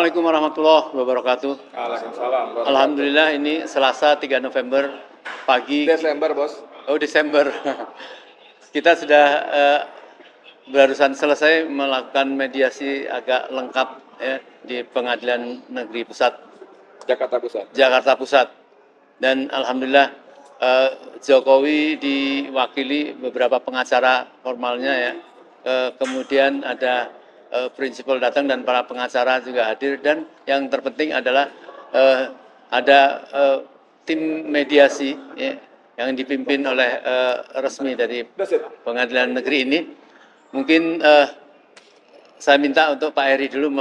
Assalamualaikum warahmatullahi wabarakatuh. Waalaikumsalam. Alhamdulillah ini Selasa 3 November pagi. Desember, Bos. Oh, Desember. Kita sudah barusan selesai melakukan mediasi agak lengkap ya, di Pengadilan Negeri Pusat Jakarta Pusat. Dan alhamdulillah Jokowi diwakili beberapa pengacara formalnya ya. Kemudian ada prinsipal datang dan para pengacara juga hadir, dan yang terpenting adalah ada tim mediasi ya, yang dipimpin oleh resmi dari Pengadilan Negeri ini. Mungkin saya minta untuk Pak Heri dulu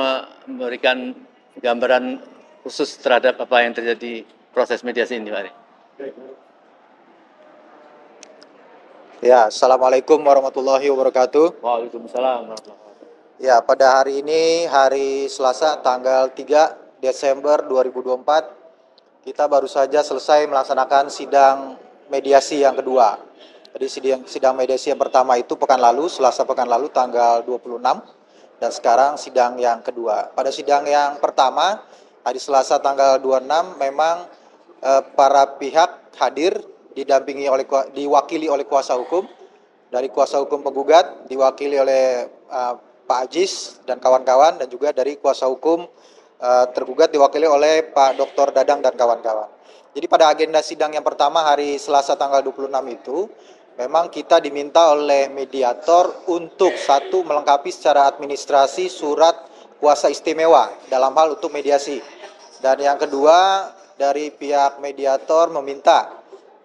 memberikan gambaran khusus terhadap apa yang terjadi proses mediasi ini, Pak Heri. Ya, Assalamualaikum warahmatullahi wabarakatuh. Waalaikumsalam warahmatullahi wabarakatuh. Ya, pada hari ini, hari Selasa, tanggal 3 Desember 2024, kita baru saja selesai melaksanakan sidang mediasi yang kedua. Jadi sidang mediasi yang pertama itu pekan lalu, Selasa pekan lalu, tanggal 26, dan sekarang sidang yang kedua. Pada sidang yang pertama, hari Selasa tanggal 26, memang para pihak hadir, diwakili oleh kuasa hukum. Dari kuasa hukum penggugat diwakili oleh Pak Ajis dan kawan-kawan, dan juga dari kuasa hukum tergugat diwakili oleh Pak Dr. Dadang dan kawan-kawan. Jadi pada agenda sidang yang pertama hari Selasa tanggal 26 itu, memang kita diminta oleh mediator untuk satu, melengkapi secara administrasi surat kuasa istimewa dalam hal untuk mediasi. Dan yang kedua, dari pihak mediator meminta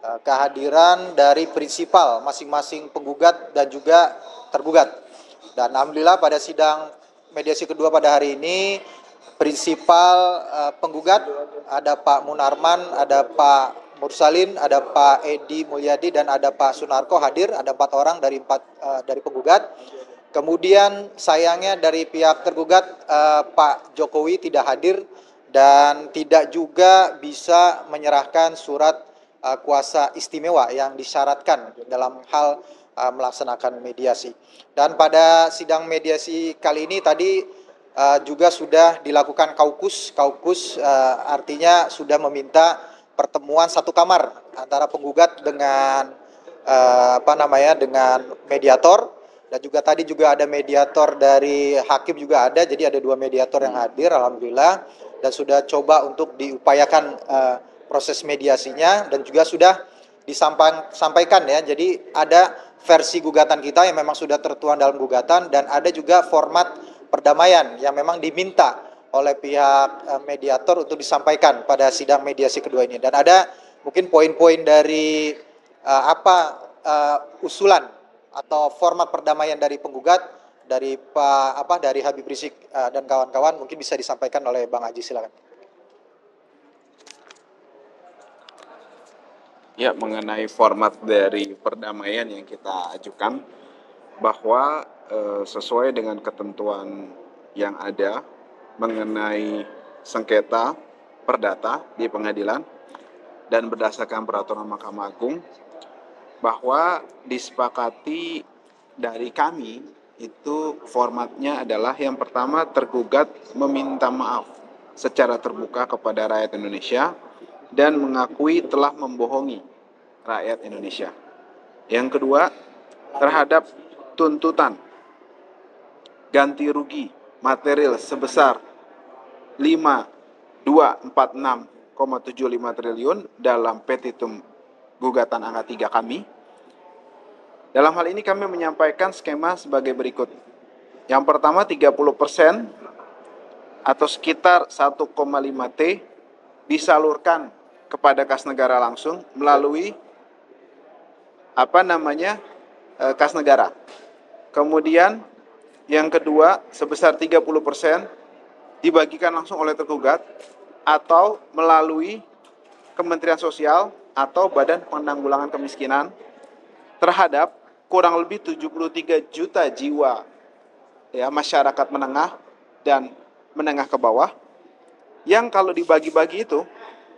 kehadiran dari prinsipal masing-masing penggugat dan juga tergugat. Dan alhamdulillah pada sidang mediasi kedua pada hari ini, prinsipal penggugat ada Pak Munarman, ada Pak Mursalin, ada Pak Edi Mulyadi, dan ada Pak Sunarko hadir. Ada 4 orang dari penggugat. Kemudian sayangnya dari pihak tergugat Pak Jokowi tidak hadir dan tidak juga bisa menyerahkan surat kuasa istimewa yang disyaratkan dalam hal melaksanakan mediasi. Dan pada sidang mediasi kali ini tadi juga sudah dilakukan kaukus artinya sudah meminta pertemuan satu kamar antara penggugat dengan dengan mediator, dan juga tadi juga ada mediator dari hakim juga ada, jadi ada 2 mediator yang hadir alhamdulillah, dan sudah coba untuk diupayakan proses mediasinya, dan juga sudah disampaikan ya. Jadi ada versi gugatan kita yang memang sudah tertuang dalam gugatan, dan ada juga format perdamaian yang memang diminta oleh pihak mediator untuk disampaikan pada sidang mediasi kedua ini. Dan ada mungkin poin-poin dari usulan atau format perdamaian dari penggugat, dari dari Habib Rizik dan kawan-kawan, mungkin bisa disampaikan oleh Bang Haji, silakan. Ya, mengenai format dari perdamaian yang kita ajukan, bahwa sesuai dengan ketentuan yang ada mengenai sengketa perdata di pengadilan dan berdasarkan peraturan Mahkamah Agung, bahwa disepakati dari kami itu formatnya adalah yang pertama, tergugat meminta maaf secara terbuka kepada rakyat Indonesia dan mengakui telah membohongi rakyat Indonesia. Yang kedua, terhadap tuntutan ganti rugi material sebesar 5.246,75 triliun dalam petitum gugatan angka 3 kami. Dalam hal ini kami menyampaikan skema sebagai berikut. Yang pertama, 30% atau sekitar 1,5 T disalurkan kepada kas negara langsung melalui kas negara. Kemudian yang kedua, sebesar 30% dibagikan langsung oleh tergugat atau melalui Kementerian Sosial atau Badan Penanggulangan Kemiskinan terhadap kurang lebih 73 juta jiwa ya, masyarakat menengah dan menengah ke bawah, yang kalau dibagi-bagi itu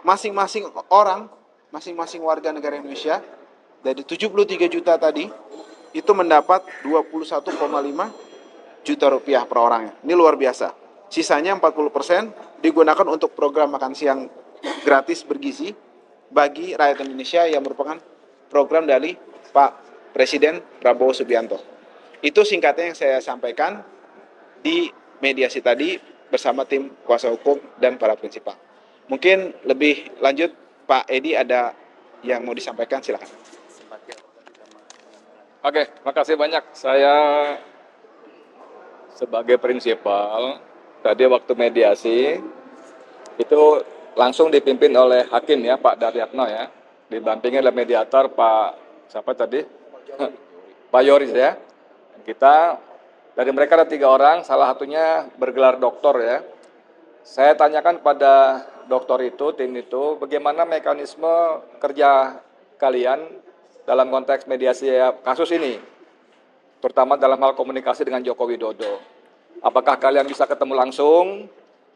masing-masing orang, masing-masing warga negara Indonesia dari 73 juta tadi itu mendapat 21,5 juta rupiah per orangnya. Ini luar biasa. Sisanya 40% digunakan untuk program makan siang gratis bergizi bagi rakyat Indonesia yang merupakan program dari Pak Presiden Prabowo Subianto. Itu singkatnya yang saya sampaikan di mediasi tadi bersama tim kuasa hukum dan para prinsipal. Mungkin lebih lanjut Pak Edi ada yang mau disampaikan, silakan. Oke, makasih banyak. Saya sebagai prinsipal, tadi waktu mediasi, itu langsung dipimpin oleh hakim ya, Pak Daryatno ya. Didampingi oleh mediator Pak, siapa tadi? Pak Yoris ya. Kita, dari mereka ada 3 orang, salah satunya bergelar doktor ya. Saya tanyakan pada dokter itu, tim itu, bagaimana mekanisme kerja kalian dalam konteks mediasi kasus ini, terutama dalam hal komunikasi dengan Joko Widodo. Apakah kalian bisa ketemu langsung?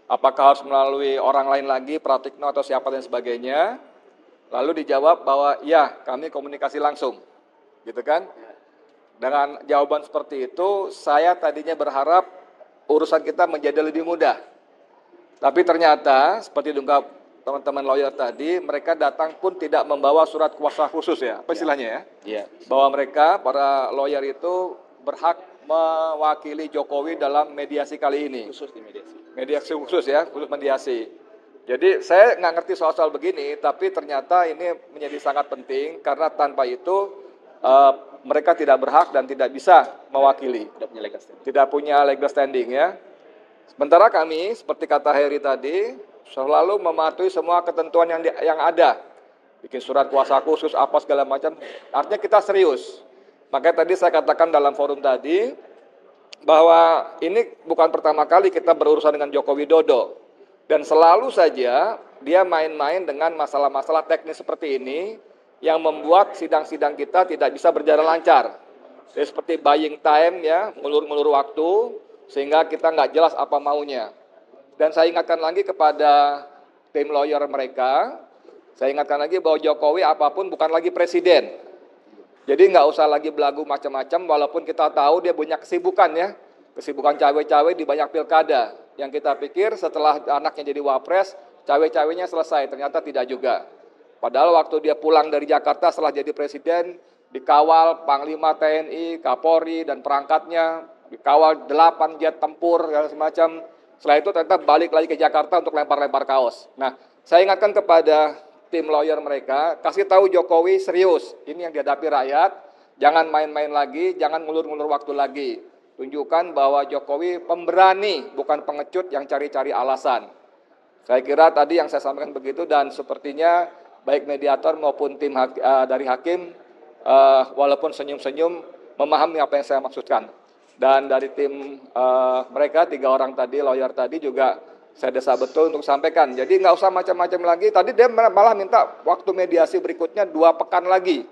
Apakah harus melalui orang lain lagi, Pratikno atau siapa dan sebagainya? Lalu dijawab bahwa ya, kami komunikasi langsung, gitu kan? Dengan jawaban seperti itu, saya tadinya berharap urusan kita menjadi lebih mudah. Tapi ternyata, seperti diungkap teman-teman lawyer tadi, mereka datang pun tidak membawa surat kuasa khusus ya, apa istilahnya ya? Iya. Bahwa mereka, para lawyer itu berhak mewakili Jokowi dalam mediasi kali ini. Khusus di mediasi. Mediasi khusus ya, khusus mediasi. Jadi saya nggak ngerti soal-soal begini, tapi ternyata ini menjadi sangat penting, karena tanpa itu mereka tidak berhak dan tidak bisa mewakili. Tidak punya legal standing ya. Sementara kami, seperti kata Heri tadi, selalu mematuhi semua ketentuan yang ada. Bikin surat kuasa khusus, apa segala macam. Artinya kita serius. Makanya tadi saya katakan dalam forum tadi, bahwa ini bukan pertama kali kita berurusan dengan Joko Widodo. Dan selalu saja dia main-main dengan masalah-masalah teknis seperti ini, yang membuat sidang-sidang kita tidak bisa berjalan lancar. Jadi seperti buying time ya, ngulur-ngulur waktu, sehingga kita nggak jelas apa maunya. Dan saya ingatkan lagi kepada tim lawyer mereka, saya ingatkan lagi bahwa Jokowi apapun bukan lagi presiden. Jadi nggak usah lagi belagu macam-macam, walaupun kita tahu dia punya kesibukan ya, kesibukan cawe-cawe di banyak pilkada. Yang kita pikir setelah anaknya jadi wapres, cawe-cawenya selesai, ternyata tidak juga. Padahal waktu dia pulang dari Jakarta setelah jadi presiden, dikawal Panglima TNI, Kapolri, dan perangkatnya, dikawal 8 jet tempur, dan semacam. Setelah itu ternyata balik lagi ke Jakarta untuk lempar-lempar kaos. Nah, saya ingatkan kepada tim lawyer mereka, kasih tahu Jokowi serius, ini yang dihadapi rakyat, jangan main-main lagi, jangan ngulur-ngulur waktu lagi. Tunjukkan bahwa Jokowi pemberani, bukan pengecut yang cari-cari alasan. Saya kira tadi yang saya sampaikan begitu, dan sepertinya baik mediator maupun tim dari hakim, walaupun senyum-senyum, memahami apa yang saya maksudkan. Dan dari tim mereka, 3 orang tadi, lawyer tadi juga saya desa betul untuk sampaikan. Jadi nggak usah macam-macam lagi. Tadi dia malah minta waktu mediasi berikutnya 2 pekan lagi.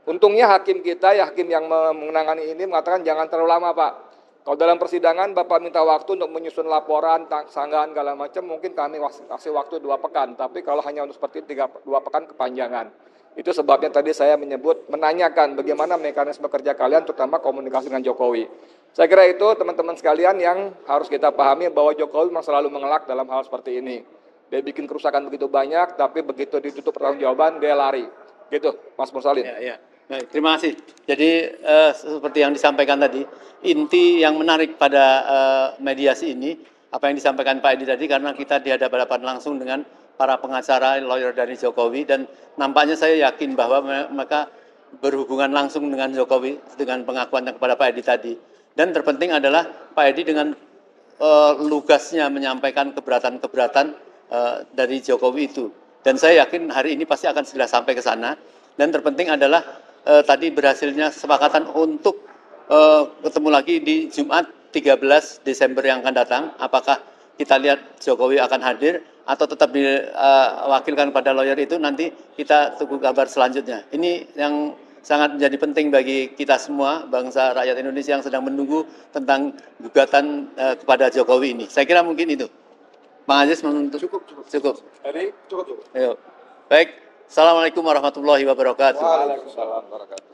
Untungnya hakim kita, ya hakim yang menangani ini mengatakan jangan terlalu lama Pak. Kalau dalam persidangan Bapak minta waktu untuk menyusun laporan, sanggahan, segala macam, mungkin kami kasih waktu 2 pekan. Tapi kalau hanya untuk seperti 2 pekan kepanjangan. Itu sebabnya tadi saya menanyakan bagaimana mekanisme kerja kalian, terutama komunikasi dengan Jokowi. Saya kira itu teman-teman sekalian yang harus kita pahami bahwa Jokowi memang selalu mengelak dalam hal seperti ini. Dia bikin kerusakan begitu banyak, tapi begitu ditutup pertanggungjawaban, dia lari. Gitu, Mas Mursalin. Ya. Baik, terima kasih. Jadi seperti yang disampaikan tadi, inti yang menarik pada mediasi ini, apa yang disampaikan Pak Edi tadi, karena kita dihadapan langsung dengan para pengacara, lawyer dari Jokowi, dan nampaknya saya yakin bahwa mereka berhubungan langsung dengan Jokowi, dengan pengakuannya kepada Pak Edi tadi. Dan terpenting adalah Pak Edi dengan lugasnya menyampaikan keberatan-keberatan dari Jokowi itu. Dan saya yakin hari ini pasti akan segera sampai ke sana. Dan terpenting adalah tadi berhasilnya kesepakatan untuk ketemu lagi di Jumat 13 Desember yang akan datang. Apakah kita lihat Jokowi akan hadir atau tetap diwakilkan pada lawyer itu, nanti kita tunggu kabar selanjutnya. Ini yang sangat menjadi penting bagi kita semua, bangsa rakyat Indonesia yang sedang menunggu tentang gugatan kepada Jokowi ini. Saya kira mungkin itu. Bang Aziz menuntut. Cukup. Jadi cukup. Ayo. Baik. Assalamualaikum warahmatullahi wabarakatuh. Waalaikumsalam warahmatullahi wabarakatuh.